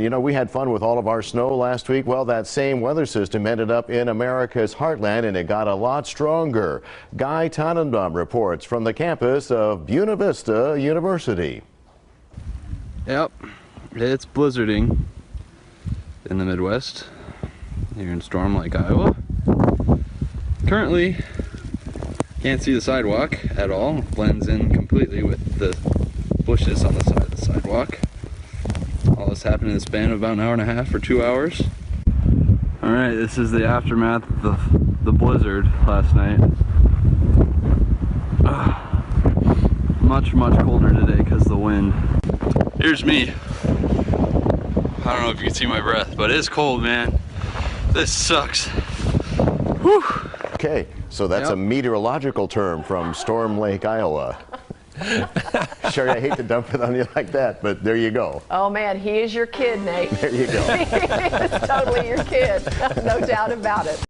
You know, we had fun with all of our snow last week. Well, that same weather system ended up in America's heartland, and it got a lot stronger. Guy Tannenbaum reports from the campus of Buena Vista University. Yep, it's blizzarding in the Midwest, here in Storm Lake, Iowa. Currently, can't see the sidewalk at all. It blends in completely with the bushes on the side of the sidewalk. All this happened in the span of about an hour and a half or 2 hours. Alright, this is the aftermath of the blizzard last night. Much colder today because of the wind. Here's me. I don't know if you can see my breath, but it's cold, man. This sucks. Whew. Okay, so that's a meteorological term from Storm Lake, Iowa. Sherry, I hate to dump it on you like that, but there you go. Oh man, he is your kid, Nate. There you go. He is totally your kid, no doubt about it.